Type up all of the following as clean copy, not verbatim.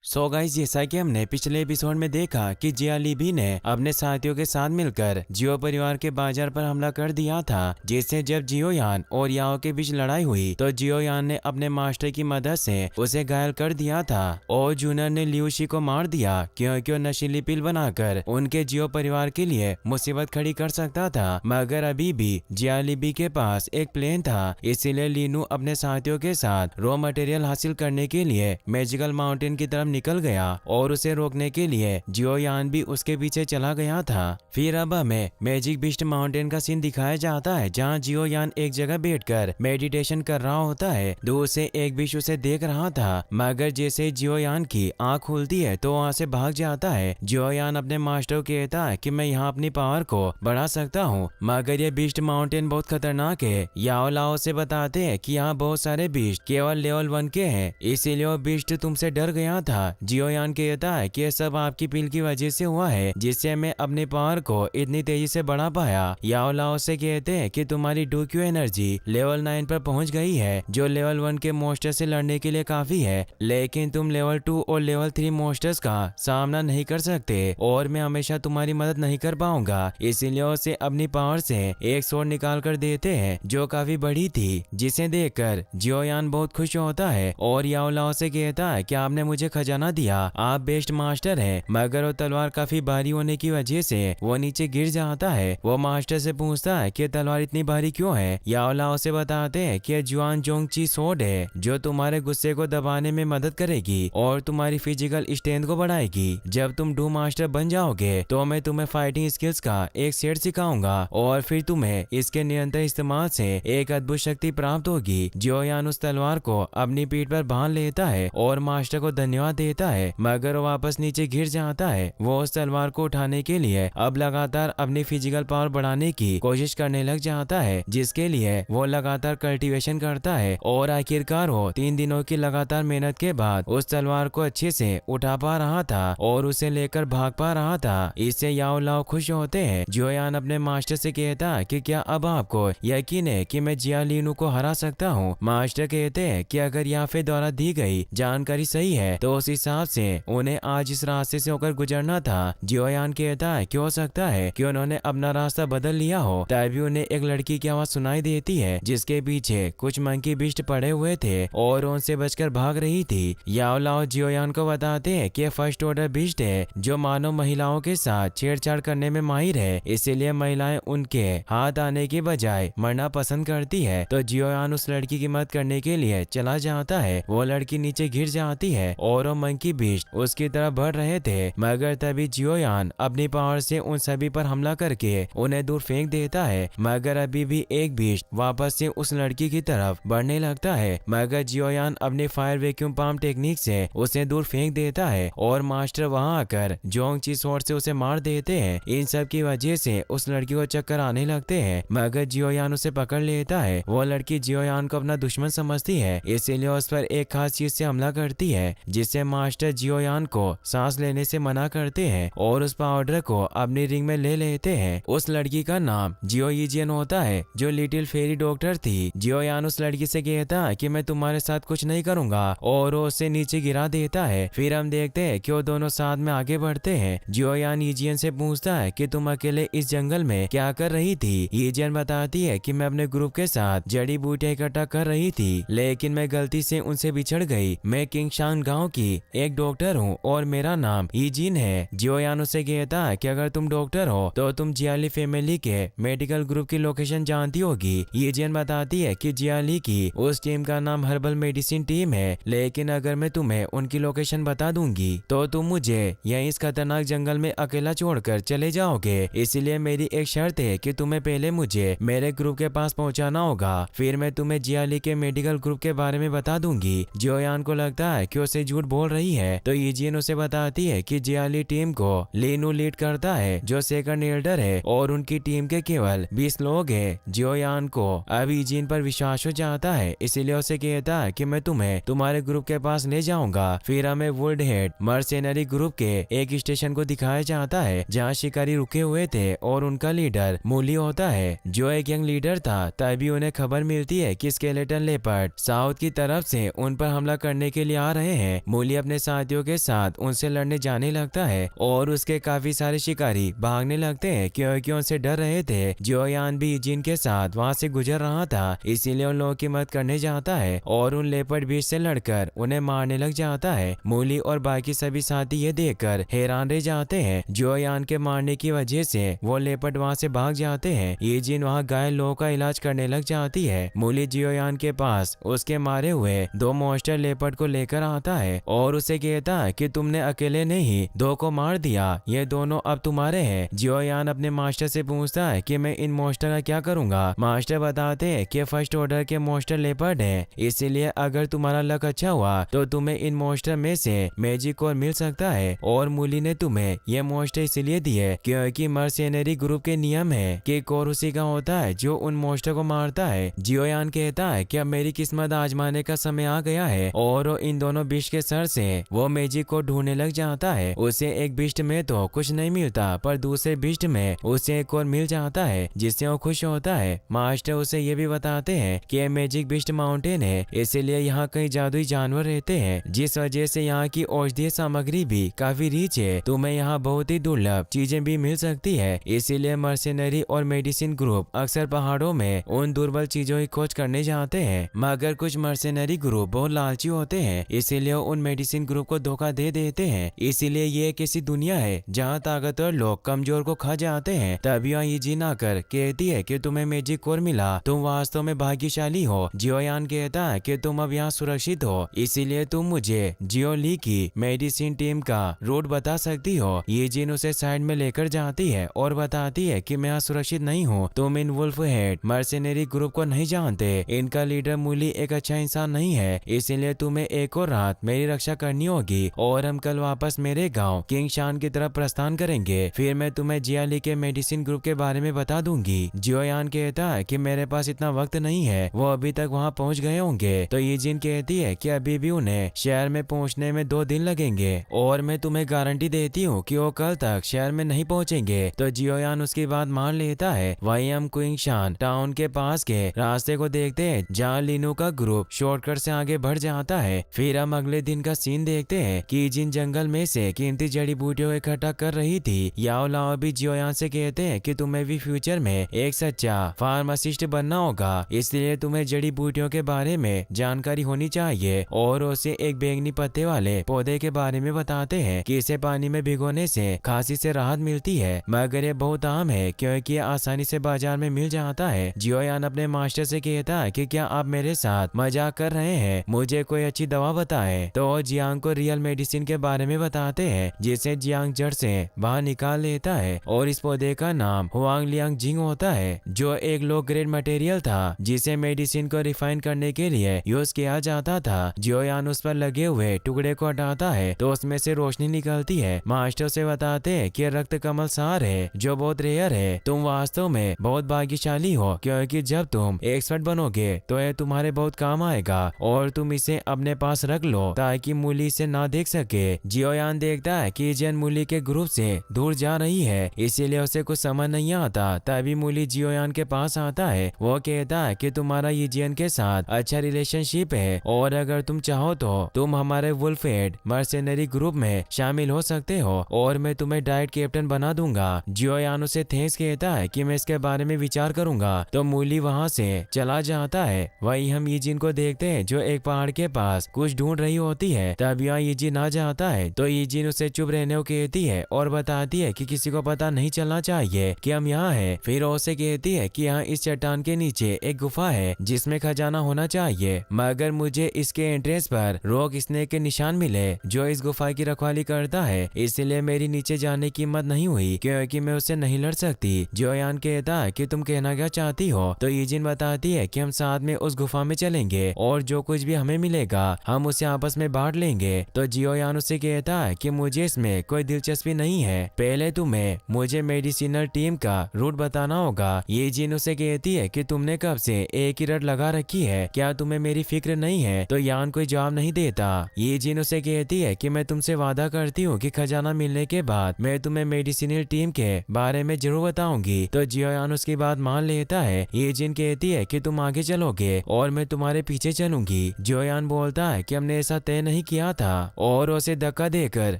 So guys, जैसा कि हमने पिछले एपिसोड में देखा कि जिया लीबी ने अपने साथियों के साथ मिलकर जियो परिवार के बाजार पर हमला कर दिया था, जिससे जब जियो यान और याओ के बीच लड़ाई हुई तो जियो यान ने अपने मास्टर की मदद से उसे घायल कर दिया था और जूनियर ने लियूशी को मार दिया क्योंकि वो नशीली पिल बनाकर उनके जियो परिवार के लिए मुसीबत खड़ी कर सकता था। मगर अभी भी जिया लीबी के पास एक प्लेन था, इसीलिए लीनू अपने साथियों के साथ रॉ मटेरियल हासिल करने के लिए मैजिकल माउंटेन की तरफ निकल गया और उसे रोकने के लिए जियो यान भी उसके पीछे चला गया था। फिर अब हमें मैजिक बीस्ट माउंटेन का सीन दिखाया जाता है, जहां जियो यान एक जगह बैठकर मेडिटेशन कर रहा होता है। दूर से एक बीस्ट उसे देख रहा था, मगर जैसे जियो यान की आंख खुलती है तो वहां से भाग जाता है। जियो यान अपने मास्टर को कहता है कि मैं यहाँ अपनी पावर को बढ़ा सकता हूँ, मगर ये बीस्ट माउंटेन बहुत खतरनाक है। याओ लाओ से बताते हैं कि यहाँ बहुत सारे बीस्ट केवल लेवल 1 के हैं, इसीलिए वो बीस्ट तुमसे डर गया था। जियो यान कहता है कि यह सब आपकी पिल की वजह से हुआ है, जिससे मैं अपनी पावर को इतनी तेजी से बढ़ा पाया। याओ लाओ से कहते हैं कि तुम्हारी डूक्यू एनर्जी लेवल 9 पर पहुंच गई है, जो लेवल 1 के मोस्टर से लड़ने के लिए काफी है, लेकिन तुम लेवल 2 और लेवल 3 मोस्टर्स का सामना नहीं कर सकते और मैं हमेशा तुम्हारी मदद नहीं कर पाऊंगा। इसीलिए उसे अपनी पावर से एक स्वॉर्ड निकाल कर देते हैं जो काफी बड़ी थी, जिसे देखकर जियो यान बहुत खुश होता है और याओ लाओ से कहता है कि आपने मुझे खजाना दिया, आप बेस्ट मास्टर हैं। मगर वो तलवार काफी भारी होने की वजह से वो नीचे गिर जाता है। वो मास्टर से पूछता है कि तलवार इतनी भारी क्यों है। याओ लाओ से बताते हैं कि जुआन जोंगची सोड है, जो तुम्हारे गुस्से को दबाने में मदद करेगी और तुम्हारी फिजिकल स्ट्रेंथ को बढ़ाएगी। जब तुम डू मास्टर बन जाओगे तो मैं तुम्हें फाइटिंग स्किल्स का एक सेट सिखाऊंगा और फिर तुम्हें इसके निरंतर इस्तेमाल से एक अद्भुत शक्ति प्राप्त होगी। जियो यान उस तलवार को अपनी पीठ पर बांध लेता है और मास्टर को धन्यवाद देता है, मगर वो वापस नीचे गिर जाता है। वो उस तलवार को उठाने के लिए अब लगातार अपनी फिजिकल पावर बढ़ाने की कोशिश करने लग जाता है, जिसके लिए वो लगातार कल्टीवेशन करता है और आखिरकार वो 3 दिनों की लगातार मेहनत के बाद उस तलवार को अच्छे से उठा पा रहा था और उसे लेकर भाग पा रहा था। इससे याओ लाओ खुश होते हैं। जियो यान अपने मास्टर से कहता है कि क्या अब आपको यकीन है कि मैं जिया लीनू को हरा सकता हूँ। मास्टर कहते हैं कि अगर याफे द्वारा दी गई जानकारी सही है तो उस हिसाब से उन्हें आज इस रास्ते से होकर गुजरना था। जियो यान कहता है कि हो सकता है कि उन्होंने अपना रास्ता बदल लिया हो। तभी उन्हें एक लड़की की आवाज सुनाई देती है, जिसके पीछे कुछ मंकी बीस्ट पड़े हुए थे और उनसे बचकर भाग रही थी। याओ लाओ जियो यान को बताते हैं कि फर्स्ट ऑर्डर बीस्ट है, जो मानव महिलाओं के साथ छेड़छाड़ करने में माहिर है, इसीलिए महिलाएं उनके हाथ आने के बजाय मरना पसंद करती है। तो जियो यान उस लड़की की मदद करने के लिए चला जाता है। वो लड़की नीचे गिर जाती है और वो मंकी बीस्ट उसकी तरफ बढ़ रहे थे, मगर तभी जियो यान अपनी पावर से उन सभी पर हमला करके उन्हें दूर फेंक देता है। मगर अभी भी एक बीस्ट वापस से उस लड़की की तरफ बढ़ने लगता है, मगर जियो यान अपनी फायर वैक्यूम पाम टेक्निक से उसे दूर फेंक देता है और मास्टर वहां आकर जोंगची स्वॉर्ड से उसे मार देते हैं। इन सब की वजह से उस लड़की को चक्कर आने लगते हैं, मगर जियो यान उसे पकड़ लेता है। वो लड़की जियो यान को अपना दुश्मन समझती है, इसीलिए उस पर एक खास चीज से हमला करती है, जिससे मास्टर जियो यान को सांस लेने से मना करते हैं और उस पाउडर को अपनी रिंग में ले लेते हैं। उस लड़की का नाम जियो यीजियन होता है, जो लिटिल फेरी डॉक्टर थी। जियो यान उस लड़की से कहता है कि मैं तुम्हारे साथ कुछ नहीं करूंगा और वो उसे नीचे गिरा देता है। फिर हम देखते हैं कि वो दोनों साथ में आगे बढ़ते हैं। जियो यान यीजियन से पूछता है कि तुम अकेले इस जंगल में क्या कर रही थी। यीजियन बताती है कि मैं अपने ग्रुप के साथ जड़ी बूटियां इकट्ठा कर रही थी, लेकिन मैं गलती से उनसे बिछड़ गई। मैं किंगशान गांव की एक डॉक्टर हूँ और मेरा नाम यीजिन है। जियो यान उसे कहता है कि अगर तुम डॉक्टर हो तो तुम जियाली फैमिली के मेडिकल ग्रुप की लोकेशन जानती होगी। यीजिन बताती है कि जियाली की उस टीम का नाम हर्बल मेडिसिन टीम है, लेकिन अगर मैं तुम्हें उनकी लोकेशन बता दूंगी तो तुम मुझे यहीं इस खतरनाक जंगल में अकेला छोड़कर चले जाओगे। इसलिए मेरी एक शर्त है कि तुम्हें पहले मुझे मेरे ग्रुप के पास पहुंचाना होगा, फिर मैं तुम्हें जियाली के मेडिकल ग्रुप के बारे में बता दूंगी। जियो यान को लगता है कि उसे झूठ बोल रही है, तो यीजिन उसे बताती है कि जियाली टीम को लीनू लीड करता है, जो सेकंड एल्डर है और उनकी टीम के केवल 20 लोग हैं। जियो यान को अब यीजिन पर विश्वास हो जाता है, इसीलिए उसे कहता है कि मैं तुम्हें तुम्हारे ग्रुप के पास ले जाऊंगा। फिर हमें वुल्ड हेड मर्सेनरी ग्रुप के एक स्टेशन को दिखाया जाता है, जहाँ शिकारी रुके हुए थे और उनका लीडर मूली होता है, जो एक यंग लीडर था। तभी उन्हें खबर मिलती है कि स्केलेटन लेपर्ड साउथ की तरफ से उन पर हमला करने के लिए आ रहे हैं। मूली मूली अपने साथियों के साथ उनसे लड़ने जाने लगता है और उसके काफी सारे शिकारी भागने लगते हैं क्योंकि उनसे डर रहे थे। जियोयान भी ईजिन के साथ वहां से गुजर रहा था, इसीलिए उन लोगों की मदद करने जाता है और उन लेपर्ड बीस्ट से लड़कर उन्हें मारने लग जाता है। मूली और बाकी सभी साथी ये देखकर हैरान रह जाते हैं। जियोयान के मारने की वजह से वो लेपर्ड वहां से भाग जाते हैं। ईजिन वहां घायल लोगों का इलाज करने लग जाती है। मूली जियोयान के पास उसके मारे हुए 2 मॉन्स्टर लेपर्ड को लेकर आता है और उसे कहता है कि तुमने अकेले ने ही 2 को मार दिया, ये दोनों अब तुम्हारे हैं। जियोयान अपने मास्टर से पूछता है कि मैं इन मॉन्स्टर का क्या करूंगा। मास्टर बताते हैं कि फर्स्ट ऑर्डर के मॉन्स्टर लेपर्ड हैं, इसीलिए अगर तुम्हारा लक अच्छा हुआ तो तुम्हें इन मॉन्स्टर में से मैजिक और मिल सकता है। और मूली ने तुम्हें ये मॉन्स्टर इसलिए दिए क्योंकि मर्सिनरी ग्रुप के नियम है कि कोर उसी का होता है जो उन मॉन्स्टर को मारता है। जियोयान कहता है कि अब मेरी किस्मत आजमाने का समय आ गया है और इन दोनों बिस्ट के सर से वो मैजिक को ढूंढने लग जाता है। उसे एक बिस्ट में तो कुछ नहीं मिलता पर दूसरे बिस्ट में उसे एक और मिल जाता है जिससे वो खुश होता है। मास्टर उसे ये भी बताते हैं कि मैजिक बिस्ट माउंटेन है, इसीलिए यहाँ कई जादुई जानवर रहते हैं जिस वजह से यहाँ की औषधीय सामग्री भी काफी रिच है। तुम्हें यहाँ बहुत ही दुर्लभ चीजें भी मिल सकती है, इसीलिए मर्सिनरी और मेडिसिन ग्रुप अक्सर पहाड़ों में उन दुर्बल चीजों की खोज करने जाते हैं। मगर कुछ मर्सिनरी ग्रुप बहुत लालची होते हैं, इसीलिए उन मेडिसिन ग्रुप को धोखा दे देते हैं। इसीलिए ये एक ऐसी दुनिया है जहाँ ताकतवर लोग कमजोर को खा जाते हैं। तभी यहाँ ईजिन आकर कहती है कि तुम्हें मैजिक कोर मिला, तुम वास्तव में भाग्यशाली हो। जियोयान कहता है कि तुम अब यहाँ सुरक्षित हो, इसीलिए तुम मुझे जियोली की मेडिसिन टीम का रूट बता सकती हो। ईजिन उसे साइड में लेकर जाती है और बताती है कि मैं यहाँ सुरक्षित नहीं हूँ, तुम इन वुल्फ हेड मर्सिनरी ग्रुप को नहीं जानते, इनका लीडर मूली एक अच्छा इंसान नहीं है, इसीलिए तुम्हें एक और रात मेरी रक्षा करनी होगी और हम कल वापस मेरे गाँव किंग शान की तरफ प्रस्थान करेंगे। फिर मैं तुम्हें जियाली के मेडिसिन ग्रुप के बारे में बता दूंगी। जियोयान कहता है कि मेरे पास इतना वक्त नहीं है, वो अभी तक वहाँ पहुँच गए होंगे। तो ईजिन कहती है कि अभी भी उन्हें शहर में पहुँचने में 2 दिन लगेंगे और मैं तुम्हें गारंटी देती हूँ कि वो कल तक शहर में नहीं पहुँचेंगे। तो जियोयान उसकी बात मान लेता है। वहीं हम क्विंग शान टाउन के पास के रास्ते को देखते हैं जहाँ लिनो का ग्रुप शॉर्टकट से आगे बढ़ जाता है। फिर हम अगले दिन का सीन देखते हैं कि ईजिन जंगल में से कीमती जड़ी बूटियों को इकट्ठा कर रही थी। याओ लाओ भी जियोयान से कहते हैं कि तुम्हें भी फ्यूचर में एक सच्चा फार्मासिस्ट बनना होगा, इसलिए तुम्हें जड़ी बूटियों के बारे में जानकारी होनी चाहिए। और उसे एक बैंगनी पत्ते वाले पौधे के बारे में बताते हैं कि इसे पानी में भिगोने से खांसी से राहत मिलती है, मगर ये बहुत आम है क्योंकि ये आसानी से बाजार में मिल जाता है। जियोयान अपने मास्टर से कहता है कि क्या आप मेरे साथ मजाक कर रहे हैं, मुझे कोई अच्छी दवा बताए। तो जियांग को रियल मेडिसिन के बारे में बताते हैं जिसे जियांग जड़ से बाहर निकाल लेता है और इस पौधे का नाम हुआंग लियांग जिंग होता है जो एक लो ग्रेड मटेरियल था जिसे मेडिसिन को रिफाइन करने के लिए यूज किया जाता था। जियोयान उस पर लगे हुए टुकड़े को हटाता है तो उसमें से रोशनी निकलती है। मास्टर से बताते हैं कि रक्त कमल सार है जो बहुत रेयर है, तुम वास्तव में बहुत भाग्यशाली हो क्योंकि जब तुम एक्सपर्ट बनोगे तो ये तुम्हारे बहुत काम आएगा और तुम इसे अपने पास रख लो ताकि मूली इसे ना देख सके। जियोयान देखता है कि ईजिन मूली के ग्रुप से दूर जा रही है, इसीलिए उसे कुछ समझ नहीं आता। तभी मूली जियोयान के पास आता है। वो कहता है कि तुम्हारा ईजिन के साथ अच्छा रिलेशनशिप है और अगर तुम चाहो तो तुम हमारे वुल्फ हेड मर्सिनरी ग्रुप में शामिल हो सकते हो और मैं तुम्हें डाइट कैप्टन बना दूंगा। जियोयान उसे थैंक्स कहता है कि मैं इसके बारे में विचार करूंगा। तो मूली वहाँ से चला जाता है। वहीं हम ईजिन को देखते हैं जो एक पहाड़ के पास कुछ ढूंढ रही होती है। तब यहाँ ईजिन आ जाता है तो ईजिन उसे चुप रहने को कहती है और बताती है कि किसी को पता नहीं चलना चाहिए कि हम यहाँ हैं। फिर उसे कहती है कि यहाँ इस चट्टान के नीचे एक गुफा है जिसमें खजाना होना चाहिए, मगर मुझे इसके एंट्रेंस पर रॉक स्नेक के निशान मिले जो इस गुफा की रखवाली करता है, इसलिए मेरी नीचे जाने की हिम्मत नहीं हुई क्योंकि मैं उससे नहीं लड़ सकती। जियोयान कहता है कि तुम कहना क्या चाहती हो। तो ईजिन बताती है कि हम साथ में उस गुफा में चलेंगे और जो कुछ भी हमें मिलेगा हम उसे आपस में बांट लेंगे। तो जियोयान उससे कहता है कि मुझे इसमें कोई दिलचस्पी नहीं है, पहले तुम्हें मुझे मेडिसिनल टीम का रूट बताना होगा। ईजिन उसे कहती है कि तुमने कब से एक ही रट लगा रखी है, क्या तुम्हें मेरी फिक्र नहीं है। तो यान कोई जवाब नहीं देता। ईजिन उसे कहती है कि मैं तुमसे वादा करती हूँ कि खजाना मिलने के बाद मैं तुम्हें मेडिसिनल टीम के बारे में जरूर बताऊंगी। तो जियोयान उसकी बात मान लेता है। ईजिन कहती है कि तुम आगे चलोगे और मैं तुम्हारे पीछे चलूंगी। जियोयान बोलता है कि हमने ऐसा तय नहीं नहीं किया था और उसे धक्का देकर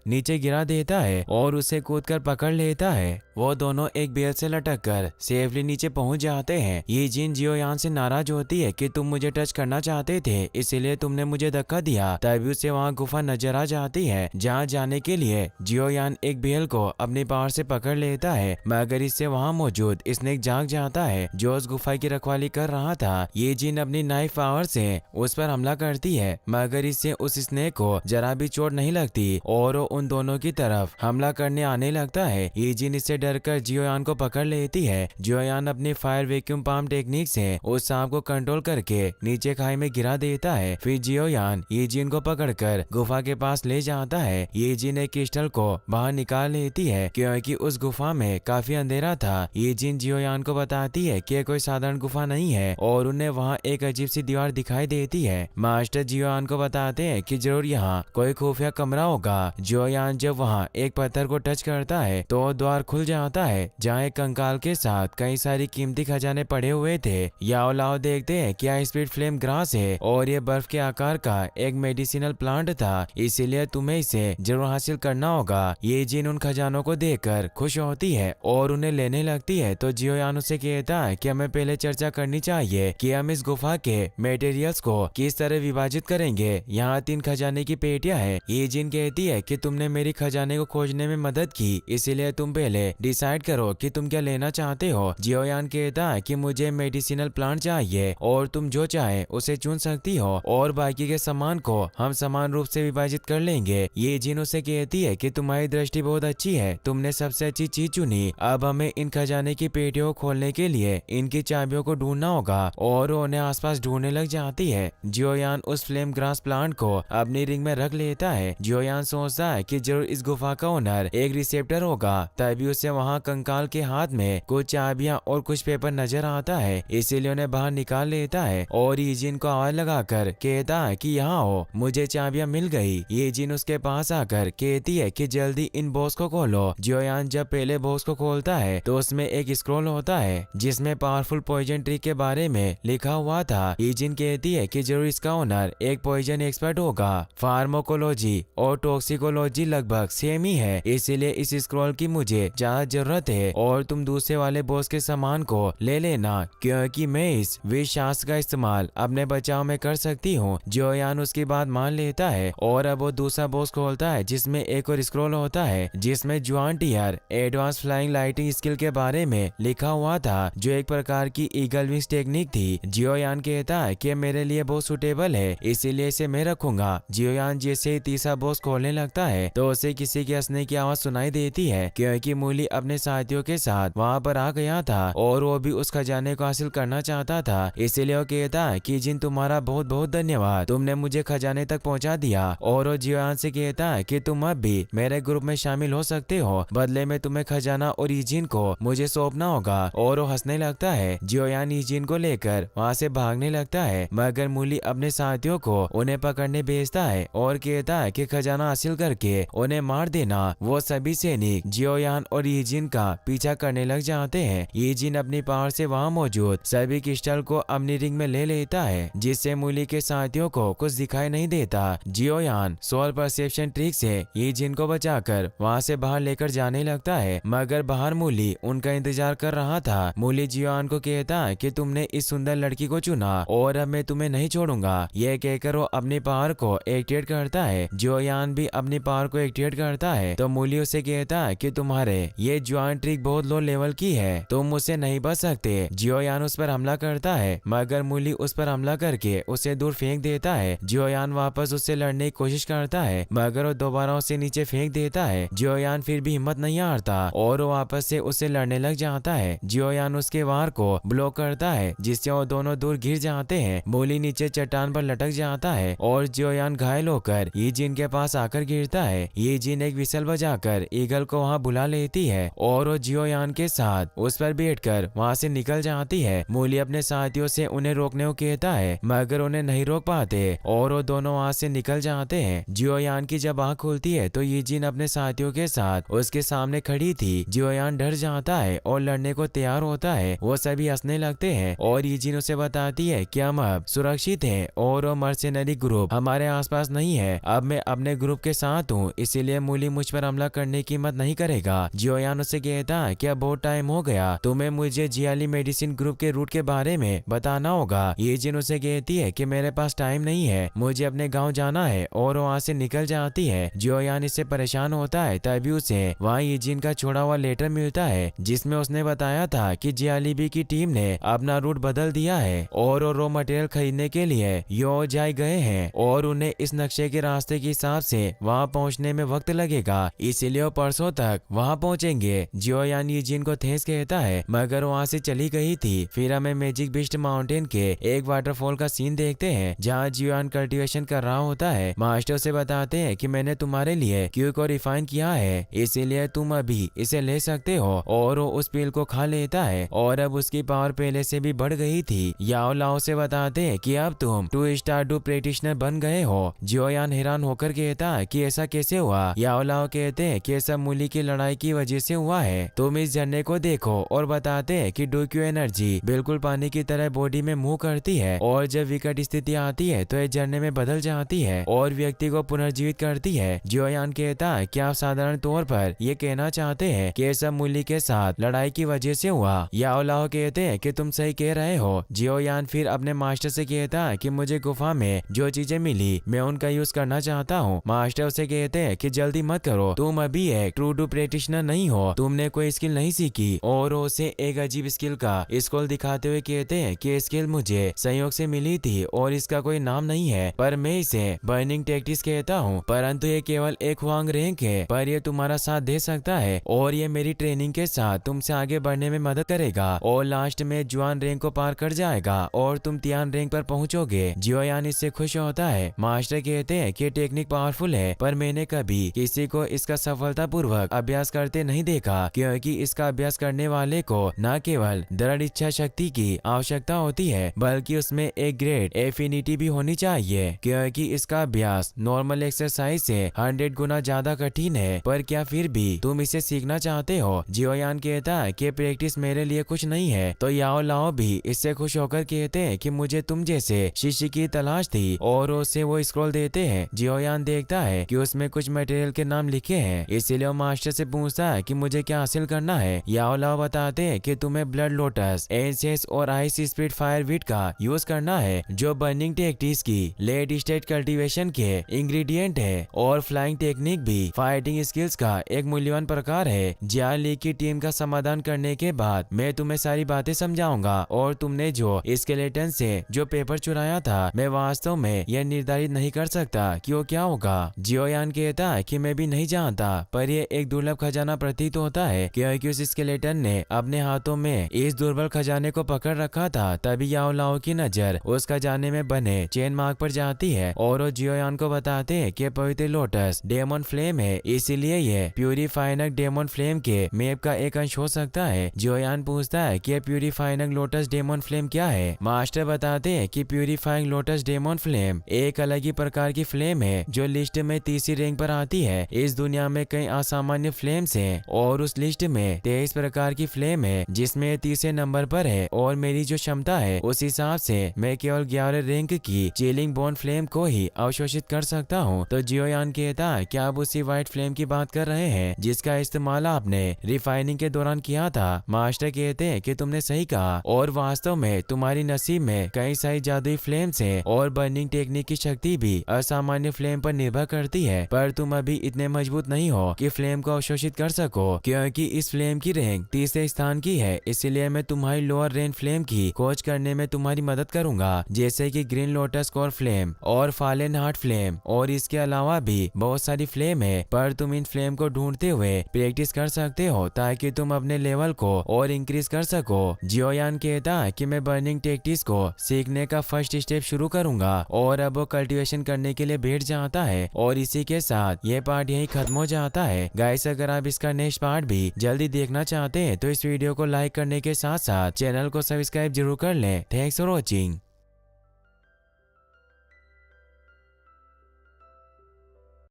नीचे गिरा देता है और उसे कूदकर पकड़ लेता है। वो दोनों एक बेल से लटक कर सेफली नीचे पहुंच जाते हैं। ये जिन जियोयान से नाराज होती है कि तुम मुझे टच करना चाहते थे इसीलिए तुमने मुझे धक्का दिया। तभी उसे वहाँ गुफा नजर आ जाती है जहाँ जाने के लिए जियोयान एक बेल को अपनी पावर से पकड़ लेता है, मगर इससे वहाँ मौजूद स्नेक जाग जाता है जो उस गुफा की रखवाली कर रहा था। ये जिन अपनी नाइफ पावर से उस पर हमला करती है, मगर इससे उस स्नेक को जरा भी चोट नहीं लगती और वो उन दोनों की तरफ हमला करने आने लगता है। ये जिन इससे डरकर जियोयान को पकड़ लेती है। जियोयान अपनी फायर वैक्यूम पाम टेक्निक से उस सांप को कंट्रोल करके नीचे खाई में गिरा देता है। फिर जियोयान ये जिन को पकड़कर गुफा के पास ले जाता है। ये जिन एक क्रिस्टल को बाहर निकाल लेती है क्योंकि उस गुफा में काफी अंधेरा था। ये जिन जियोयान को बताती है कि कोई साधारण गुफा नहीं है और उन्हें वहाँ एक अजीब सी दीवार दिखाई देती है। मास्टर जियोयान को बताते हैं कि जरूर यहाँ कोई खुफिया कमरा होगा। जियोयान जब वहाँ एक पत्थर को टच करता है तो द्वार खुल जाता है जहाँ एक कंकाल के साथ कई सारी कीमती खजाने पड़े हुए थे। याओ लाओ देखते हैं क्या स्पीड फ्लेम ग्रास है और ये बर्फ के आकार का एक मेडिसिनल प्लांट था, इसीलिए तुम्हें इसे जरूर हासिल करना होगा। ये जिन उन खजानों को देखकर खुश होती है और उन्हें लेने लगती है तो जियोयान उसे कहता है कि हमें पहले चर्चा करनी चाहिए कि हम इस गुफा के मटेरियल्स को किस तरह विभाजित करेंगे। यहाँ 3 खजाने की पेटियां है। ये जिन कहती है कि तुमने मेरी खजाने को खोजने में मदद की, इसीलिए तुम पहले डिसाइड करो कि तुम क्या लेना चाहते हो। जियोयान कहता है कि मुझे मेडिसिनल प्लांट चाहिए और तुम जो चाहे उसे चुन सकती हो और बाकी के सामान को हम समान रूप से विभाजित कर लेंगे। ये जिन उसे कहती है कि तुम्हारी दृष्टि बहुत अच्छी है, तुमने सबसे अच्छी चीज चुनी। अब हमें इन खजाने की पेटियों को खोलने के लिए इनकी चाबियों को ढूंढना होगा और उन्हें आसपास ढूंढने लग जाती है। जियोयान उस फ्लेम ग्रास प्लांट को अपनी रिंग में रख लेता है। जियोयान सोचता है कि जरूर इस गुफा का ओनर एक रिसेप्टर होगा। तभी उसे वहाँ कंकाल के हाथ में कुछ चाबियां और कुछ पेपर नजर आता है, इसीलिए उन्हें बाहर निकाल लेता है और ये जिन को आवाज लगाकर कहता है कि यहाँ हो, मुझे चाबियां मिल गई। ये जिन उसके पास आकर कहती है कि जल्दी इन बॉक्स को खोलो। जियोयान जब पहले बॉक्स को खोलता है तो उसमें एक स्क्रॉल होता है जिसमें पावरफुल पॉइजन ट्री के बारे में लिखा हुआ था। ये जिन कहती है कि जरूर इसका ओनर एक पॉइजन एक्सपर्ट होगा। फार्माकोलॉजी और टॉक्सिकोलॉजी लगभग सेम ही है, इसीलिए इस स्क्रॉल की मुझे ज्यादा जरूरत है और तुम दूसरे वाले बॉक्स के सामान को ले लेना क्योंकि मैं इस विष शास्त्र का इस्तेमाल अपने बचाव में कर सकती हूँ। जियोयान उसकी बात मान लेता है और अब वो दूसरा बॉक्स खोलता है जिसमें एक और स्क्रॉल होता है जिसमें जुआन tier advance flying lighting skill के बारे में लिखा हुआ था जो एक प्रकार की ईगल विंग्स टेक्निक थी। जियोयान कहता है कि मेरे लिए बहुत सुटेबल है, इसीलिए इसे मैं रखूंगा। जियोयान जैसे ही तीसरा बॉक्स खोलने लगता है तो उसे किसी के हंसने की आवाज सुनाई देती है क्योंकि मूली अपने साथियों के साथ वहाँ पर आ गया था और वो भी उस खजाने को हासिल करना चाहता था। इसीलिए वो कहता है कि जिन तुम्हारा बहुत बहुत धन्यवाद, तुमने मुझे खजाने तक पहुँचा दिया। और वो जियोयान से कहता है कि तुम अब भी मेरे ग्रुप में शामिल हो सकते हो, बदले में तुम्हें खजाना और ईजिन को मुझे सौंपना होगा। और वो हंसने लगता है। जियोयान ईजिन को लेकर वहाँ से भागने लगता है, मगर मूली अपने साथियों को उन्हें पकड़ने भेजता है और कहता है कि खजाना हासिल करके उन्हें मार देना। वो सभी सैनिक जियोयान और ईजिन का पीछा करने लग जाते हैं। ईजिन अपनी पावर से वहाँ मौजूद सभी क्रिस्टल को अपनी रिंग में ले लेता है जिससे मूली के साथियों को कुछ दिखाई नहीं देता। जियोयान सोल परसेप्शन ट्रिक से ईजिन को बचाकर वहाँ से बाहर लेकर जाने लगता है, मगर बाहर मूली उनका इंतजार कर रहा था। मूली जियोयान को कहता है कि तुमने इस सुंदर लड़की को चुना और अब मैं तुम्हें नहीं छोड़ूंगा। यह कहकर वो अपनी पावर को एक्टिवेट करता है। जियोयान भी अपनी पावर को एक्टिवेट करता है तो मूली उसे कहता है कि तुम्हारे ये ज्वाइन ट्रिक बहुत लो लेवल की है, तुम मुझसे नहीं बच सकते। जियोयान उस पर हमला करता है, मगर मूली उस पर हमला करके उसे दूर फेंक देता है। जियोयान वापस उससे लड़ने की कोशिश करता है, मगर वो दोबारा उसे नीचे फेंक देता है। जियोयान फिर भी हिम्मत नहीं हारता और वो वापस से उससे लड़ने लग जाता है। जियोयान उसके वार को ब्लॉक करता है जिससे वो दोनों दूर गिर जाते हैं। मूली नीचे चट्टान पर लटक जाता है और जियोयान घायल होकर ईजिन के पास आकर गिरता है। ईजिन एक विसल बजाकर ईगल को वहाँ बुला लेती है और वो जियोयान के साथ उस पर बैठकर वहाँ से निकल जाती है। मूली अपने साथियों से उन्हें रोकने को कहता है, मगर उन्हें नहीं रोक पाते और वो दोनों वहाँ से निकल जाते हैं। जियोयान की जब आँख खुलती है तो ईजिन अपने साथियों के साथ उसके सामने खड़ी थी। जियोयान डर जाता है और लड़ने को तैयार होता है। वो सभी हंसने लगते हैं और ईजिन उसे बताती है कि हम अब सुरक्षित हैं और वो मर्सेनरी ग्रुप हमारे आसपास आसपास नहीं है। अब मैं अपने ग्रुप के साथ हूँ, इसीलिए मूली मुझ पर हमला करने की हिम्मत नहीं करेगा। जियोयान उसे कहता है कि अब बहुत टाइम हो गया, तुम्हें मुझे जियाली मेडिसिन ग्रुप के रूट के बारे में बताना होगा। ये जिन उसे कहती है कि मेरे पास टाइम नहीं है, मुझे अपने गाँव जाना है, और वहाँ से निकल जाती है। जियोयान इससे परेशान होता है, तभी उसे वहाँ यीजिन का छोड़ा हुआ लेटर मिलता है जिसमें उसने बताया था कि जियालीबी की टीम ने अपना रूट बदल दिया है और वो रॉ मटेरियल खरीदने के लिए यो जाए गए हैं और उन्हें इस नक्शे के रास्ते के हिसाब से वहाँ पहुँचने में वक्त लगेगा, इसीलिए वो परसों तक वहाँ पहुँचेंगे। जियोयान यीजिन को थैंक्स कहता है, मगर वहाँ से चली गई थी। फिर हमें मैजिक बिस्ट माउंटेन के एक वाटरफॉल का सीन देखते हैं जहाँ जियोयान कल्टीवेशन कर रहा होता है। मास्टर से बताते हैं कि मैंने तुम्हारे लिए क्यू को रिफाइन किया है, इसीलिए तुम अभी इसे ले सकते हो, और वो उस पील को खा लेता है और अब उसकी पावर पहले से भी बढ़ गई थी। याओ लाओ से बताते हैं कि अब तुम 2 स्टार डू प्रैक्टिशनर बन गए हो। जियोयान हैरान होकर कहता है कि ऐसा कैसे हुआ। याओ लाओ कहते हैं कि सब मूली की लड़ाई की वजह से हुआ है, तुम इस झरने को देखो, और बताते हैं कि डोक्यू एनर्जी बिल्कुल पानी की तरह बॉडी में मूव करती है और जब विकट स्थिति आती है तो ये झरने में बदल जाती है और व्यक्ति को पुनर्जीवित करती है। जियोयान कहता है कि आप साधारण तौर पर ये कहना चाहते हैं कि सब मूली के साथ लड़ाई की वजह से हुआ। याओ लाओ कहते हैं कि तुम सही कह रहे हो। जियोयान फिर अपने मास्टर से कहता है कि मुझे गुफा में जो चीजें मिली मैं उनका यूज करना चाहता हूँ। मास्टर उसे कहते हैं कि जल्दी मत करो, तुम अभी एक ट्रू डू प्रैक्टिशनर नहीं हो, तुमने कोई स्किल नहीं सीखी, और उसे एक अजीब स्किल का स्कूल दिखाते हुए कहते हैं कि स्किल मुझे संयोग से मिली थी और इसका कोई नाम नहीं है, पर मैं इसे बर्निंग टैक्टिस कहता हूँ, परंतु ये केवल एक हुआंग रैंक है, पर ये तुम्हारा साथ दे सकता है और ये मेरी ट्रेनिंग के साथ तुमसे आगे बढ़ने में मदद करेगा और लास्ट में जुआन रैंक को पार कर जाएगा और तुम तियान रैंक पर पहुंचोगे। जियोयान इससे खुश होता है। मास्टर कहते हैं कि टेक्निक पावरफुल है, पर मैंने कभी किसी को इसका सफलतापूर्वक अभ्यास करते नहीं देखा, क्योंकि इसका अभ्यास करने वाले को न केवल दृढ़ इच्छा शक्ति की आवश्यकता होती है बल्कि उसमें एक ग्रेट एफिनिटी भी होनी चाहिए, क्योंकि इसका अभ्यास नॉर्मल एक्सरसाइज से 100 गुना ज्यादा कठिन है। पर क्या फिर भी तुम इसे सीखना चाहते हो? जियोयान कहता है कि प्रैक्टिस मेरे लिए कुछ नहीं है। तो याओ लाओ भी इससे खुश होकर कहते हैं कि मुझे तुम जैसे शिष्य की तलाश थी और उसे वो स्क्रॉल देते हैं। जियोयान देखता है कि उसमें कुछ मटेरियल के नाम लिखे हैं, इसीलिए वो मास्टर से पूछता है कि मुझे क्या हासिल करना है। याओ लाओ बताते हैं कि तुम्हें ब्लड लोटस, एंसेस और आइस स्पीड फायर वीट का यूज करना है, जो बर्निंग टेक्टिक्स की लेट स्टेट कल्टीवेशन के इंग्रेडिएंट है, और फ्लाइंग टेक्निक भी फाइटिंग स्किल्स का एक मूल्यवान प्रकार है। जियाली की टीम का समाधान करने के बाद मैं तुम्हें सारी बातें समझाऊंगा, और तुमने जो स्केलेटन से जो पेपर चुराया था, मैं वास्तव में यह निर्धारित नहीं कर सकता कि वो क्या होगा। जियोयान कहता है कि मैं भी नहीं जानता, पर यह एक दुर्लभ खजाना प्रतीत होता है, क्योंकि उस स्केलेटन ने अपने हाथों में इस दुर्बल खजाने को पकड़ रखा था। तभी याओ लाओ की नजर उस खजाने में बने चेन मार्क पर जाती है और वो जियोयान को बताते हैं कि पवित्र लोटस डेमन फ्लेम है, इसीलिए ये प्यूरिफाइनग डेमन फ्लेम के मैप का एक अंश हो सकता है। जियोयान पूछता है कि प्यूरिफाइनग लोटस डेमन फ्लेम क्या है। मास्टर बताते हैं कि प्यूरिफाइंग लोटस डेमन फ्लेम एक अलग ही प्रकार की फ्लेम है जो लिस्ट में तीसरी रैंक पर आती है। इस दुनिया में कई असामान्य फ्लेम्स हैं और उस लिस्ट में 23 प्रकार की फ्लेम है जिसमें तीसरे नंबर पर है, और मेरी जो क्षमता है उस हिसाब से मैं केवल 11 रैंक की चिलिंग बोन फ्लेम को ही अवशोषित कर सकता हूँ। तो जियोयान कहता है कि आप उसी व्हाइट फ्लेम की बात कर रहे हैं जिसका इस्तेमाल आपने रिफाइनिंग के दौरान किया था। मास्टर कहते हैं कि तुमने सही कहा, और वास्तव में तुम्हारी नसीब में कई सारी जादुई फ्लेम्स हैं और बर्निंग टेक्निक की शक्ति भी असामान्य फ्लेम पर निर्भर करती है, पर तुम अभी इतने मजबूत नहीं हो कि फ्लेम को अवशोषित कर सको, क्योंकि इस फ्लेम की रैंक तीसरे स्थान की है। इसलिए मैं तुम्हारी लोअर रेंज फ्लेम की खोज करने में तुम्हारी मदद करूंगा, जैसे कि ग्रीन लोटस कोर फ्लेम और फालन हार्ट फ्लेम, और इसके अलावा भी बहुत सारी फ्लेम है, पर तुम इन फ्लेम को ढूंढते हुए प्रैक्टिस कर सकते हो ताकि तुम अपने लेवल को और इंक्रीज कर सको। जियोयान कहता है कि मैं बर्निंग टेक्टिक्स को सीखने का फर्स्ट स्टेप शुरू करूंगा, और अब वो कल्टीवेशन करने के लिए बैठ जाता है, और इसी के साथ ये पार्ट यही खत्म हो जाता है। गाइस, अगर आप इसका नेक्स्ट पार्ट भी जल्दी देखना चाहते हैं तो इस वीडियो को लाइक करने के साथ साथ चैनल को सब्सक्राइब जरूर कर लें। Thanks for watching.